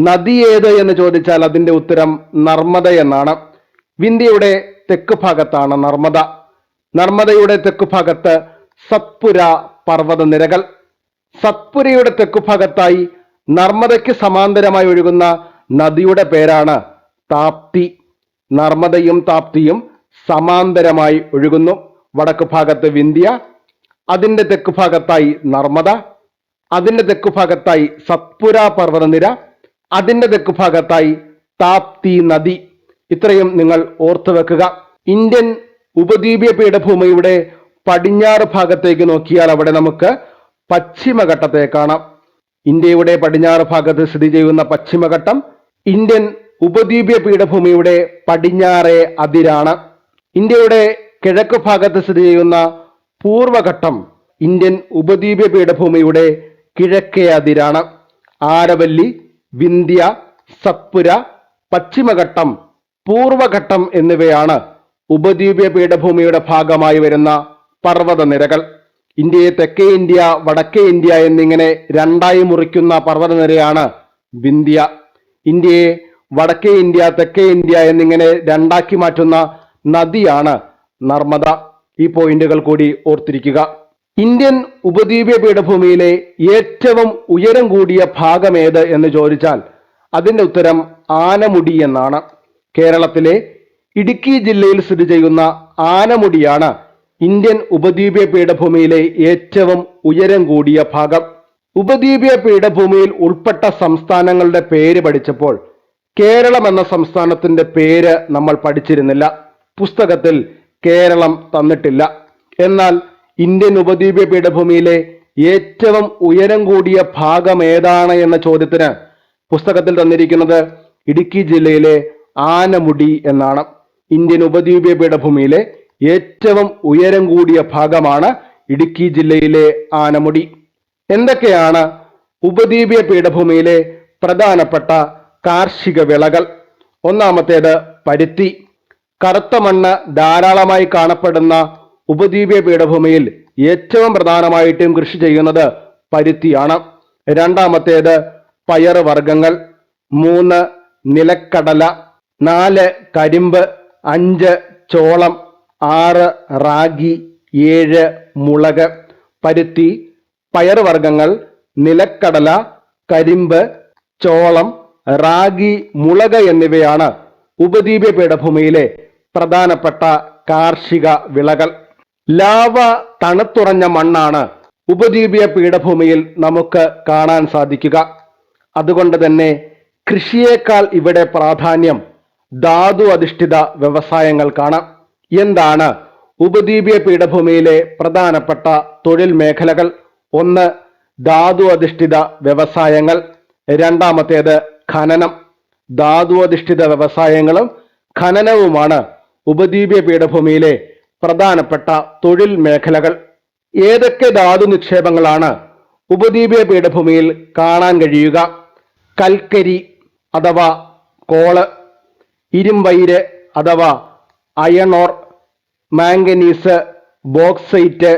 നദി ഏത് എന്ന് ചോദിച്ചാൽ അതിന്റെ ഉത്തരം നർമ്മദ എന്നാണ്. വിന്ധ്യയുടെ തെക്ക് ഭാഗത്താണ് നർമ്മദ. നർമ്മദയുടെ തെക്ക് ഭാഗത്ത് സത്പുര പർവ്വതനിരകൾ. സത്പുരയുടെ തെക്ക് ഭാഗത്തായി നർമ്മദയ്ക്ക് സമാന്തരമായി ഒഴുകുന്ന നദിയുടെ പേരാണ് താപ്തി. നർമ്മദയും താപ്തിയും സമാന്തരമായി ഒഴുകുന്നു. വടക്ക് ഭാഗത്ത് വിന്ധ്യ, അതിന്റെ തെക്ക് ഭാഗത്തായി നർമ്മദ, അതിന്റെ തെക്ക് ഭാഗത്തായി സത്പുര പർവ്വതനിര, അതിന്റെ തെക്ക് ഭാഗത്തായി താപ്തി നദി. ഇത്രയും നിങ്ങൾ ഓർത്തു വെക്കുക. ഇന്ത്യൻ ഉപദ്വീപീയ പീഠഭൂമിയുടെ പടിഞ്ഞാറ് ഭാഗത്തേക്ക് നോക്കിയാൽ അവിടെ നമുക്ക് പശ്ചിമഘട്ടത്തെ കാണാം. ഇന്ത്യയുടെ പടിഞ്ഞാറ് ഭാഗത്ത് സ്ഥിതി ചെയ്യുന്ന പശ്ചിമഘട്ടം ഇന്ത്യൻ ഉപദ്വീപീയ പീഠഭൂമിയുടെ പടിഞ്ഞാറേ അതിരാണ്. ഇന്ത്യയുടെ കിഴക്ക് ഭാഗത്ത് സ്ഥിതി ചെയ്യുന്ന പൂർവഘട്ടം ഇന്ത്യൻ ഉപദ്വീപീയ പീഠഭൂമിയുടെ കിഴക്കേ അതിരാണ്. ആരവല്ലി, വിന്ധ്യ, സത്പുര, പശ്ചിമഘട്ടം, പൂർവഘട്ടം എന്നിവയാണ് ഉപദ്വീപീയ പീഠഭൂമിയുടെ ഭാഗമായി വരുന്ന പർവ്വതനിരകൾ. ഇന്ത്യയെ തെക്കേ ഇന്ത്യ, വടക്കേ ഇന്ത്യ എന്നിങ്ങനെ രണ്ടായി മുറിക്കുന്ന പർവ്വതനിരയാണ് വിന്ധ്യ. ഇന്ത്യയെ വടക്കേ ഇന്ത്യ, തെക്കേ ഇന്ത്യ എന്നിങ്ങനെ രണ്ടാക്കി മാറ്റുന്ന നദിയാണ് നർമ്മദ. ഈ പോയിന്റുകൾ കൂടി ഓർത്തിരിക്കുക. ഇന്ത്യൻ ഉപദ്വീപീയ പീഠഭൂമിയിലെ ഏറ്റവും ഉയരം കൂടിയ ഭാഗം ഏത് എന്ന് ചോദിച്ചാൽ അതിന്റെ ഉത്തരം ആനമുടി എന്നാണ്. കേരളത്തിലെ ഇടുക്കി ജില്ലയിൽ സ്ഥിതി ചെയ്യുന്ന ആനമുടിയാണ് ഇന്ത്യൻ ഉപദ്വീപീയ പീഠഭൂമിയിലെ ഏറ്റവും ഉയരം കൂടിയ ഭാഗം. ഉപദ്വീപീയ പീഠഭൂമിയിൽ ഉൾപ്പെട്ട സംസ്ഥാനങ്ങളുടെ പേര് പഠിച്ചപ്പോൾ കേരളം എന്ന സംസ്ഥാനത്തിന്റെ പേര് നമ്മൾ പഠിച്ചിരുന്നില്ല. പുസ്തകത്തിൽ കേരളം തന്നിട്ടില്ല. എന്നാൽ ഇന്ത്യൻ ഉപദ്വീപീയ പീഠഭൂമിയിലെ ഏറ്റവും ഉയരം കൂടിയ ഭാഗം ഏതാണ് എന്ന ചോദ്യത്തിന് പുസ്തകത്തിൽ തന്നിരിക്കുന്നത് ഇടുക്കി ജില്ലയിലെ ആനമുടി എന്നാണ്. ഇന്ത്യൻ ഉപദ്വീപീയ പീഠഭൂമിയിലെ ഏറ്റവും ഉയരം കൂടിയ ഭാഗമാണ് ഇടുക്കി ജില്ലയിലെ ആനമുടി. എന്തൊക്കെയാണ് ഉപദ്വീപീയ പീഠഭൂമിയിലെ പ്രധാനപ്പെട്ട കാർഷിക വിളകൾ? ഒന്നാമത്തേത് പരുത്തി. കറുത്ത മണ്ണ് ധാരാളമായി കാണപ്പെടുന്ന ഉപദ്വീപീയ പീഠഭൂമിയിൽ ഏറ്റവും പ്രധാനമായിട്ടും കൃഷി ചെയ്യുന്നത് പരുത്തിയാണ്. രണ്ടാമത്തേത് പയർ വർഗ്ഗങ്ങൾ. 3 നിലക്കടല. 4 കരിമ്പ്. 5 ചോളം. 6 റാഗി. 7 മുളക്. പരുത്തി, പയറുവർഗ്ഗങ്ങൾ, നിലക്കടല, കരിമ്പ്, ചോളം, റാഗി, മുളക് എന്നിവയാണ് ഉപദ്വീപീയ പീഠഭൂമിയിലെ പ്രധാനപ്പെട്ട കാർഷിക വിളകൾ. ലാവ തണുത്തുറഞ്ഞ മണ്ണാണ് ഉപദ്വീപീയ പീഠഭൂമിയിൽ നമുക്ക് കാണാൻ സാധിക്കുക. അതുകൊണ്ട് തന്നെ കൃഷിയേക്കാൾ ഇവിടെ പ്രാധാന്യം ധാതു അധിഷ്ഠിത വ്യവസായങ്ങൾക്കാണ്. എന്താണ് ഉപദ്വീപീയ പീഠഭൂമിയിലെ പ്രധാനപ്പെട്ട തൊഴിൽ മേഖലകൾ? 1 ധാതു അധിഷ്ഠിത വ്യവസായങ്ങൾ. രണ്ടാമത്തേത് ഖനനം. ധാതു അധിഷ്ഠിത വ്യവസായങ്ങളും ഖനനവുമാണ് ഉപദ്വീപീയ പീഠഭൂമിയിലെ പ്രധാനപ്പെട്ട തൊഴിൽ മേഖലകൾ. ഏതൊക്കെ ധാതു നിക്ഷേപങ്ങളാണ് ഉപദ്വീപീയ പീഠഭൂമിയിൽ കാണാൻ കഴിയുക? കൽക്കരി അഥവാ കോള്, ഇരുമ്പയിര് അഥവാ അയണോർ, മാംഗനീസ്, ബോക്സൈറ്റ്,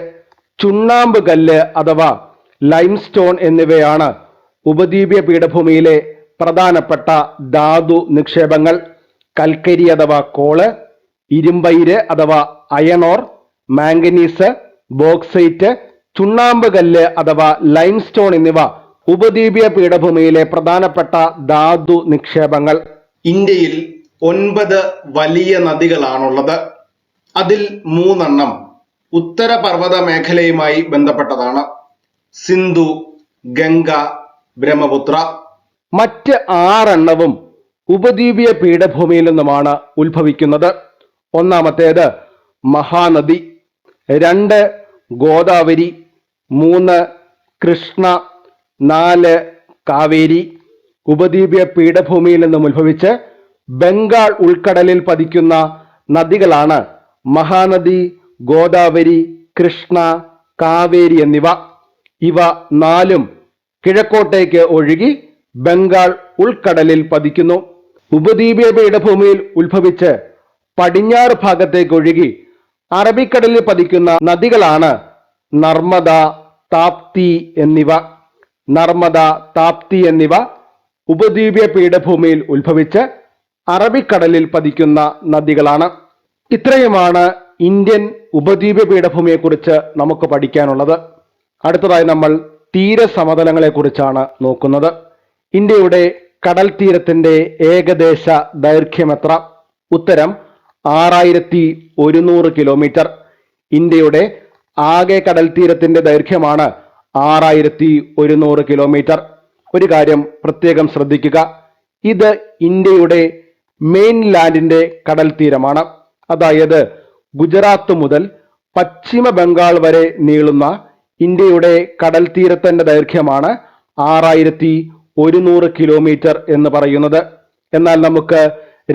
ചുണ്ണാമ്പ് കല്ല് അഥവാ ലൈംസ്റ്റോൺ എന്നിവയാണ് ഉപദ്വീപീയ പീഠഭൂമിയിലെ പ്രധാനപ്പെട്ട ധാതു നിക്ഷേപങ്ങൾ. കൽക്കരി അഥവാ കോള്, ഇരുമ്പയിര് അഥവാ അയണോർ, മാംഗനീസ്, ബോക്സൈറ്റ്, ചുണ്ണാമ്പ് കല്ല് അഥവാ ലൈംസ്റ്റോൺ എന്നിവ ഉപദ്വീപീയ പീഠഭൂമിയിലെ പ്രധാനപ്പെട്ട ധാതു നിക്ഷേപങ്ങൾ. ഇന്ത്യയിൽ 9 വലിയ നദികളാണുള്ളത്. അതിൽ 3 ഉത്തരപർവ്വത മേഖലയുമായി ബന്ധപ്പെട്ടതാണ്. സിന്ധു, ഗംഗ, ബ്രഹ്മപുത്ര. മറ്റ് 6 ഉപദ്വീപീയ പീഠഭൂമിയിൽ നിന്നുമാണ് ഉത്ഭവിക്കുന്നത്. ഒന്നാമത്തേത് മഹാനദി. 2 ഗോദാവരി. 3 കൃഷ്ണ. 4 കാവേരി. ഉപദ്വീപീയ പീഠഭൂമിയിൽ നിന്നും ഉത്ഭവിച്ച് ബംഗാൾ ഉൾക്കടലിൽ പതിക്കുന്ന നദികളാണ് മഹാനദി, ഗോദാവരി, കൃഷ്ണ, കാവേരി എന്നിവ. ഇവ 4 കിഴക്കോട്ടേക്ക് ഒഴുകി ബംഗാൾ ഉൾക്കടലിൽ പതിക്കുന്നു. ഉപദ്വീപീയ പീഠഭൂമിയിൽ ഉത്ഭവിച്ച് പടിഞ്ഞാറ് ഭാഗത്തേക്ക് ഒഴുകി അറബിക്കടലിൽ പതിക്കുന്ന നദികളാണ് നർമ്മദ, താപ്തി എന്നിവ. നർമ്മദ, താപ്തി എന്നിവ ഉപദ്വീപീയ പീഠഭൂമിയിൽ ഉത്ഭവിച്ച് അറബിക്കടലിൽ പതിക്കുന്ന നദികളാണ്. ഇത്രയുമാണ് ഇന്ത്യൻ ഉപദ്വീപീയ പീഠഭൂമിയെക്കുറിച്ച് നമുക്ക് പഠിക്കാനുള്ളത്. അടുത്തതായി നമ്മൾ തീരസമതലങ്ങളെ കുറിച്ചാണ് നോക്കുന്നത്. ഇന്ത്യയുടെ കടൽ തീരത്തിന്റെ ഏകദേശ ദൈർഘ്യം എത്ര? ഉത്തരം 6100 കിലോമീറ്റർ. ഇന്ത്യയുടെ ആകെ കടൽ തീരത്തിന്റെ ദൈർഘ്യമാണ് 6100 കിലോമീറ്റർ. ഒരു കാര്യം പ്രത്യേകം ശ്രദ്ധിക്കുക, ഇത് ഇന്ത്യയുടെ മെയിൻലാൻഡിന്റെ കടൽ തീരമാണ്. അതായത് ഗുജറാത്ത് മുതൽ പശ്ചിമ ബംഗാൾ വരെ നീളുന്ന ഇന്ത്യയുടെ കടൽ തീരത്തിന്റെ ദൈർഘ്യമാണ് 6100 കിലോമീറ്റർ എന്ന് പറയുന്നത്. എന്നാൽ നമുക്ക്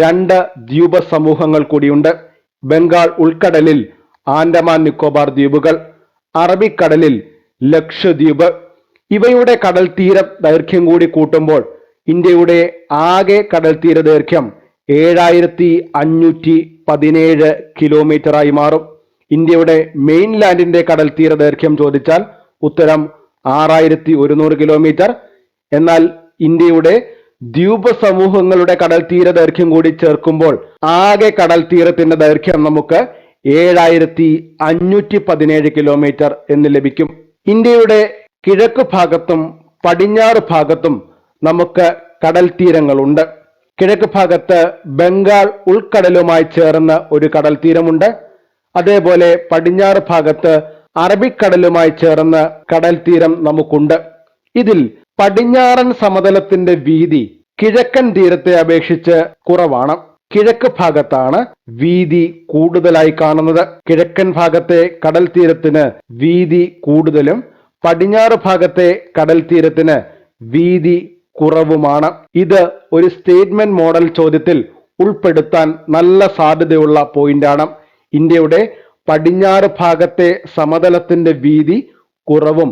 2 ദ്വീപ സമൂഹങ്ങൾ കൂടിയുണ്ട്. ബംഗാൾ ഉൾക്കടലിൽ ആൻഡമാൻ നിക്കോബാർ ദ്വീപുകൾ, അറബിക്കടലിൽ ലക്ഷദ്വീപ്. ഇവയുടെ കടൽ തീര ദൈർഘ്യം കൂടി കൂട്ടുമ്പോൾ ഇന്ത്യയുടെ ആകെ കടൽ തീര ദൈർഘ്യം 7517 കിലോമീറ്ററായി മാറും. ഇന്ത്യയുടെ മെയിൻലാൻഡിന്റെ കടൽ തീര ദൈർഘ്യം ചോദിച്ചാൽ ഉത്തരം 6100 കിലോമീറ്റർ. എന്നാൽ ഇന്ത്യയുടെ ദ്വീപ സമൂഹങ്ങളുടെ കടൽ തീര ദൈർഘ്യം കൂടി ചേർക്കുമ്പോൾ ആകെ കടൽ തീരത്തിന്റെ ദൈർഘ്യം നമുക്ക് 7517 കിലോമീറ്റർ എന്ന് ലഭിക്കും. ഇന്ത്യയുടെ കിഴക്ക് ഭാഗത്തും പടിഞ്ഞാറ് ഭാഗത്തും നമുക്ക് കടൽ തീരങ്ങളുണ്ട്. കിഴക്ക് ഭാഗത്ത് ബംഗാൾ ഉൾക്കടലുമായി ചേർന്ന് ഒരു കടൽ തീരമുണ്ട്. അതേപോലെ പടിഞ്ഞാറ് ഭാഗത്ത് അറബിക്കടലുമായി ചേർന്ന് കടൽ തീരം നമുക്കുണ്ട്. ഇതിൽ പടിഞ്ഞാറൻ സമതലത്തിന്റെ വീതി കിഴക്കൻ തീരത്തെ അപേക്ഷിച്ച് കുറവാണ്. കിഴക്ക് ഭാഗത്താണ് വീതി കൂടുതലായി കാണുന്നത്. കിഴക്കൻ ഭാഗത്തെ കടൽ തീരത്തിന് വീതി കൂടുതലും പടിഞ്ഞാറ് ഭാഗത്തെ കടൽ തീരത്തിന് വീതി കുറവുമാണ്. ഇത് ഒരു സ്റ്റേറ്റ്മെന്റ് മോഡൽ ചോദ്യത്തിൽ ഉൾപ്പെടുത്താൻ നല്ല സാധ്യതയുള്ള പോയിന്റാണ്. ഇന്ത്യയുടെ പടിഞ്ഞാറ് ഭാഗത്തെ സമതലത്തിന്റെ വീതി കുറവും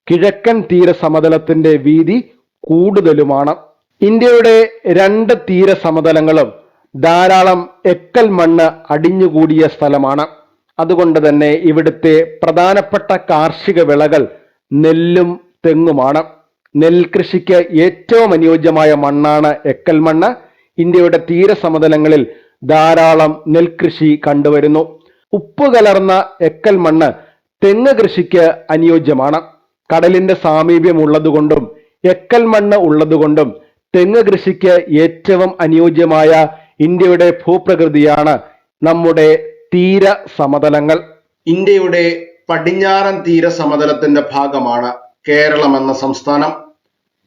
കിഴക്കൻ തീര സമതലത്തിന്റെ വീതി കൂടുതലുമാണ്. ഇന്ത്യയുടെ രണ്ട് തീര സമതലങ്ങളും ധാരാളം എക്കൽ മണ്ണ് അടിഞ്ഞുകൂടിയ സ്ഥലമാണ്. അതുകൊണ്ട് തന്നെ ഇവിടുത്തെ പ്രധാനപ്പെട്ട കാർഷിക വിളകൾ നെല്ലും തെങ്ങുമാണ്. നെൽകൃഷിക്ക് ഏറ്റവും അനുയോജ്യമായ മണ്ണാണ് എക്കൽ മണ്ണ്. ഇന്ത്യയുടെ തീരസമതലങ്ങളിൽ ധാരാളം നെൽകൃഷി കണ്ടുവരുന്നു. ഉപ്പ് കലർന്ന എക്കൽ മണ്ണ് തെങ്ങ് കൃഷിക്ക് അനുയോജ്യമാണ്. കടലിന്റെ സാമീപ്യം ഉള്ളതുകൊണ്ടും എക്കൽ മണ്ണ് ഉള്ളതുകൊണ്ടും തെങ്ങ് കൃഷിക്ക് ഏറ്റവും അനുയോജ്യമായ ഇന്ത്യയുടെ ഭൂപ്രകൃതിയാണ് നമ്മുടെ തീര സമതലങ്ങൾ. ഇന്ത്യയുടെ പടിഞ്ഞാറൻ തീര സമതലത്തിന്റെ ഭാഗമാണ് കേരളം എന്ന സംസ്ഥാനം.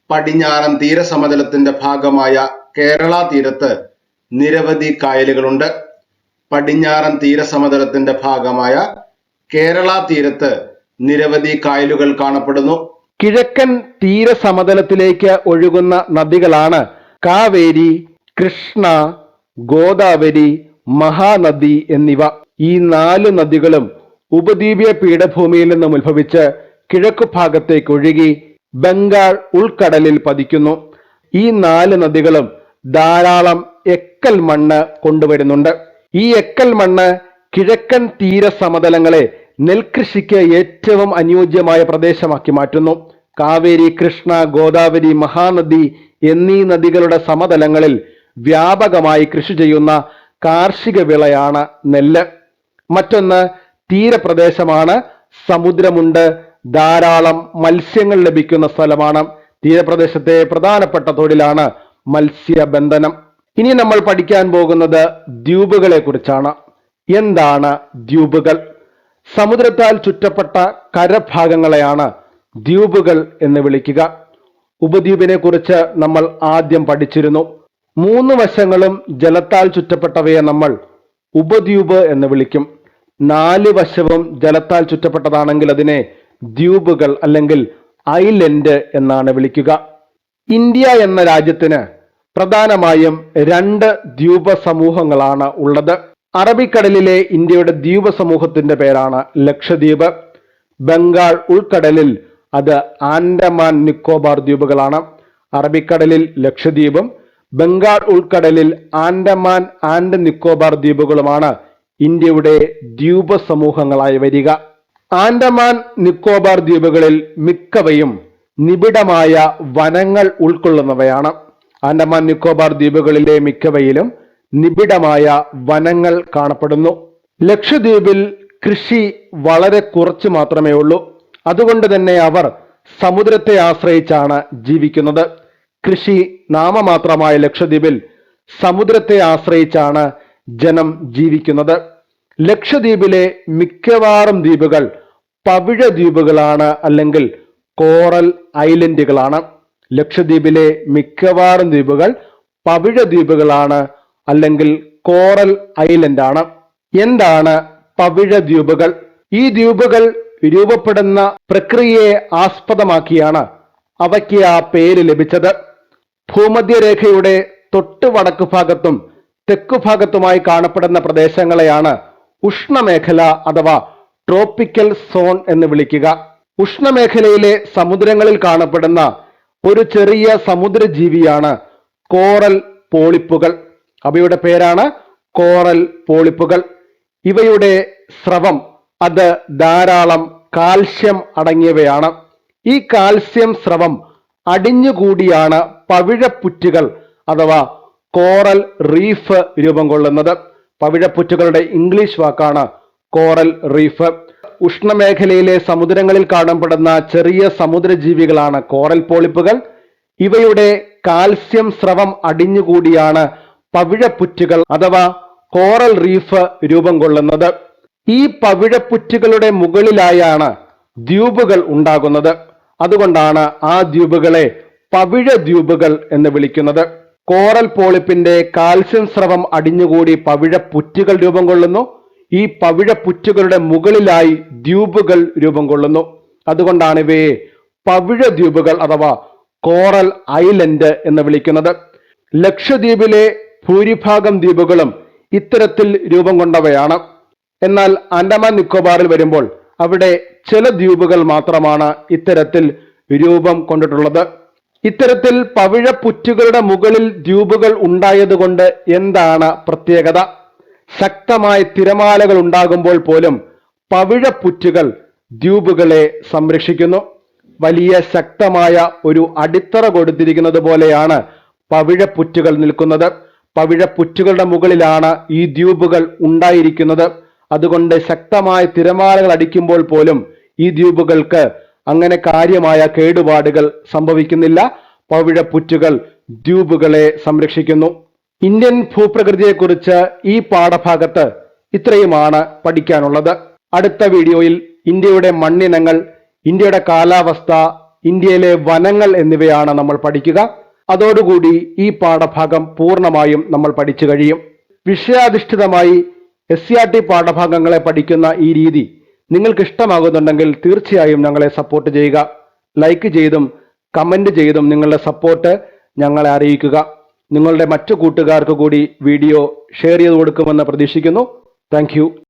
പടിഞ്ഞാറൻ തീര സമതലത്തിന്റെ ഭാഗമായ കേരള തീരത്ത് നിരവധി കായലുകളുണ്ട്. പടിഞ്ഞാറൻ തീര സമതലത്തിന്റെ ഭാഗമായ കേരള തീരത്ത് നിരവധി കായലുകൾ കാണപ്പെടുന്നു. കിഴക്കൻ തീര സമതലത്തിലേക്ക് ഒഴുകുന്ന നദികളാണ് കാവേരി, കൃഷ്ണ, ഗോദാവരി, മഹാനദി എന്നിവ. ഈ 4 നദികളും ഉപദ്വീപീയ പീഠഭൂമിയിൽ നിന്നും ഉത്ഭവിച്ച് കിഴക്കു ഭാഗത്തേക്ക് ഒഴുകി ബംഗാൾ ഉൾക്കടലിൽ പതിക്കുന്നു. ഈ 4 നദികളും ധാരാളം എക്കൽ മണ്ണ് കൊണ്ടുവരുന്നുണ്ട്. ഈ എക്കൽ മണ്ണ് കിഴക്കൻ തീര സമതലങ്ങളെ നെൽകൃഷിക്ക് ഏറ്റവും അനുയോജ്യമായ പ്രദേശമാക്കി മാറ്റുന്നു. കാവേരി, കൃഷ്ണ, ഗോദാവരി, മഹാനദി എന്നീ നദികളുടെ സമതലങ്ങളിൽ വ്യാപകമായി കൃഷി ചെയ്യുന്ന കാർഷിക വിളയാണ് നെല്ല്. മറ്റൊന്ന് തീരപ്രദേശമാണ്. സമുദ്രമുണ്ട്, ധാരാളം മത്സ്യങ്ങൾ ലഭിക്കുന്ന സ്ഥലമാണ്. തീരപ്രദേശത്തെ പ്രധാനപ്പെട്ട തൊഴിലാണ് മത്സ്യബന്ധനം. ഇനി നമ്മൾ പഠിക്കാൻ പോകുന്നത് ദ്വീപുകളെ കുറിച്ചാണ്. എന്താണ് ദ്വീപുകൾ? സമുദ്രത്താൽ ചുറ്റപ്പെട്ട കരഭാഗങ്ങളെയാണ് ദ്വീപുകൾ എന്ന് വിളിക്കുക. ഉപദ്വീപിനെ കുറിച്ച് നമ്മൾ ആദ്യം പഠിച്ചിരുന്നു. 3 വശങ്ങളും ജലത്താൽ ചുറ്റപ്പെട്ടവയെ നമ്മൾ ഉപദ്വീപ് എന്ന് വിളിക്കും. 4 വശവും ജലത്താൽ ചുറ്റപ്പെട്ടതാണെങ്കിൽ അതിനെ ദ്വീപുകൾ അല്ലെങ്കിൽ ഐലൻഡ് എന്നാണ് വിളിക്കുക. ഇന്ത്യ എന്ന രാജ്യത്തിന് പ്രധാനമായും 2 ദ്വീപ സമൂഹങ്ങളാണ് ഉള്ളത്. അറബിക്കടലിലെ ഇന്ത്യയുടെ ദ്വീപ സമൂഹത്തിന്റെ പേരാണ് ലക്ഷദ്വീപ്. ബംഗാൾ ഉൾക്കടലിൽ അത് ആൻഡമാൻ നിക്കോബാർ ദ്വീപുകളാണ്. അറബിക്കടലിൽ ലക്ഷദ്വീപും ബംഗാൾ ഉൾക്കടലിൽ ആൻഡമാൻ ആൻഡ് നിക്കോബാർ ദ്വീപുകളുമാണ് ഇന്ത്യയുടെ ദ്വീപ സമൂഹങ്ങളായി വരിക. ആൻഡമാൻ നിക്കോബാർ ദ്വീപുകളിൽ മിക്കവയും നിബിഡമായ വനങ്ങൾ ഉൾക്കൊള്ളുന്നവയാണ്. ആൻഡമാൻ നിക്കോബാർ ദ്വീപുകളിലെ മിക്കവയിലും നിബിഡമായ വനങ്ങൾ കാണപ്പെടുന്നു. ലക്ഷദ്വീപിൽ കൃഷി വളരെ കുറച്ച് മാത്രമേ ഉള്ളൂ. അതുകൊണ്ട് തന്നെ അവർ സമുദ്രത്തെ ആശ്രയിച്ചാണ് ജീവിക്കുന്നത്. കൃഷി നാമമാത്രമായ ലക്ഷദ്വീപിൽ സമുദ്രത്തെ ആശ്രയിച്ചാണ് ജനം ജീവിക്കുന്നത്. ലക്ഷദ്വീപിലെ മിക്കവാറും ദ്വീപുകൾ പവിഴ ദ്വീപുകളാണ്, അല്ലെങ്കിൽ കോറൽ ഐലൻഡുകളാണ്. ലക്ഷദ്വീപിലെ മിക്കവാറും ദ്വീപുകൾ പവിഴ ദ്വീപുകളാണ്, അല്ലെങ്കിൽ കോറൽ ഐലൻഡ് ആണ്. എന്താണ് പവിഴ ദ്വീപുകൾ? ഈ ദ്വീപുകൾ രൂപപ്പെടുന്ന പ്രക്രിയയെ ആസ്പദമാക്കിയാണ് അവയ്ക്ക് ആ പേര് ലഭിച്ചത്. ഭൂമധ്യരേഖയുടെ തൊട്ട് വടക്ക് ഭാഗത്തും തെക്കു ഭാഗത്തുമായി കാണപ്പെടുന്ന പ്രദേശങ്ങളെയാണ് ഉഷ്ണമേഖല അഥവാ ട്രോപ്പിക്കൽ സോൺ എന്ന് വിളിക്കുക. ഉഷ്ണമേഖലയിലെ സമുദ്രങ്ങളിൽ കാണപ്പെടുന്ന ഒരു ചെറിയ സമുദ്രജീവിയാണ് കോറൽ പോളിപ്പുകൾ. അവയുടെ പേരാണ് കോറൽ പോളിപ്പുകൾ. ഇവയുടെ സ്രവം അത് ധാരാളം കാൽസ്യം അടങ്ങിയവയാണ്. ഈ കാൽസ്യം സ്രവം അടിഞ്ഞുകൂടിയാണ് പവിഴപ്പുറ്റുകൾ അഥവാ കോറൽ റീഫ് രൂപം കൊള്ളുന്നത്. പവിഴപ്പുറ്റുകളുടെ ഇംഗ്ലീഷ് വാക്കാണ് കോറൽ റീഫ്. ഉഷ്ണമേഖലയിലെ സമുദ്രങ്ങളിൽ കാണപ്പെടുന്ന ചെറിയ സമുദ്രജീവികളാണ് കോറൽ പോളിപ്പുകൾ. ഇവയുടെ കാൽസ്യം സ്രവം അടിഞ്ഞുകൂടിയാണ് പവിഴപ്പുറ്റുകൾ അഥവാ കോറൽ റീഫ് രൂപം കൊള്ളുന്നത്. ഈ പവിഴപ്പുറ്റുകളുടെ മുകളിലായാണ് ദ്വീപുകൾ ഉണ്ടാകുന്നത്. അതുകൊണ്ടാണ് ആ ദ്വീപുകളെ പവിഴ ദ്വീപുകൾ എന്ന് വിളിക്കുന്നത്. കോറൽ പോളിപ്പിന്റെ കാൽസ്യം സ്രവം അടിഞ്ഞുകൂടി പവിഴപ്പുറ്റുകൾ രൂപം കൊള്ളുന്നു. ഈ പവിഴപ്പുറ്റുകളുടെ മുകളിലായി ദ്വീപുകൾ രൂപം കൊള്ളുന്നു. അതുകൊണ്ടാണ് ഇവയെ പവിഴ ദ്വീപുകൾ അഥവാ കോറൽ ഐലൻഡ് എന്ന് വിളിക്കുന്നത്. ലക്ഷദ്വീപിലെ ഭൂരിഭാഗം ദ്വീപുകളും ഇത്തരത്തിൽ രൂപം കൊണ്ടവയാണ്. എന്നാൽ ആൻഡമാൻ നിക്കോബാറിൽ വരുമ്പോൾ അവിടെ ചില ദ്വീപുകൾ മാത്രമാണ് ഇത്തരത്തിൽ രൂപം കൊണ്ടിട്ടുള്ളത്. ഇത്തരത്തിൽ പവിഴപ്പുറ്റുകളുടെ മുകളിൽ ദ്വീപുകൾ ഉണ്ടായതുകൊണ്ട് എന്താണ് പ്രത്യേകത? ശക്തമായ തിരമാലകൾ ഉണ്ടാകുമ്പോൾ പോലും പവിഴപ്പുറ്റുകൾ ദ്വീപുകളെ സംരക്ഷിക്കുന്നു. വലിയ ശക്തമായ ഒരു അടിത്തറ കൊടുത്തിരിക്കുന്നത് പോലെയാണ് പവിഴപ്പുറ്റുകൾ നിൽക്കുന്നത്. പവിഴപ്പുറ്റുകളുടെ മുകളിലാണ് ഈ ദ്വീപുകൾ ഉണ്ടായിരിക്കുന്നത്. അതുകൊണ്ട് ശക്തമായ തിരമാലകൾ അടിക്കുമ്പോൾ പോലും ഈ ദ്വീപുകൾക്ക് അങ്ങനെ കാര്യമായ കേടുപാടുകൾ സംഭവിക്കുന്നില്ല. പവിഴപ്പുറ്റുകൾ ദ്വീപുകളെ സംരക്ഷിക്കുന്നു. ഇന്ത്യൻ ഭൂപ്രകൃതിയെക്കുറിച്ച് ഈ പാഠഭാഗത്ത് ഇത്രയുമാണ് പഠിക്കാനുള്ളത്. അടുത്ത വീഡിയോയിൽ ഇന്ത്യയുടെ മണ്ണിനങ്ങൾ, ഇന്ത്യയുടെ കാലാവസ്ഥ, ഇന്ത്യയിലെ വനങ്ങൾ എന്നിവയാണ് നമ്മൾ പഠിക്കുക. അതോടുകൂടി ഈ പാഠഭാഗം പൂർണ്ണമായും നമ്മൾ പഠിച്ചു കഴിയും. വിഷയാധിഷ്ഠിതമായി SCERT പാഠഭാഗങ്ങളെ പഠിക്കുന്ന ഈ രീതി നിങ്ങൾക്ക് ഇഷ്ടമാകുന്നുണ്ടെങ്കിൽ തീർച്ചയായും ഞങ്ങളെ സപ്പോർട്ട് ചെയ്യുക. ലൈക്ക് ചെയ്തും കമന്റ് ചെയ്തും നിങ്ങളുടെ സപ്പോർട്ട് ഞങ്ങളെ അറിയിക്കുക. നിങ്ങളുടെ മറ്റു കൂട്ടുകാർക്ക് കൂടി വീഡിയോ ഷെയർ ചെയ്ത് കൊടുക്കുമെന്ന് പ്രതീക്ഷിക്കുന്നു. താങ്ക്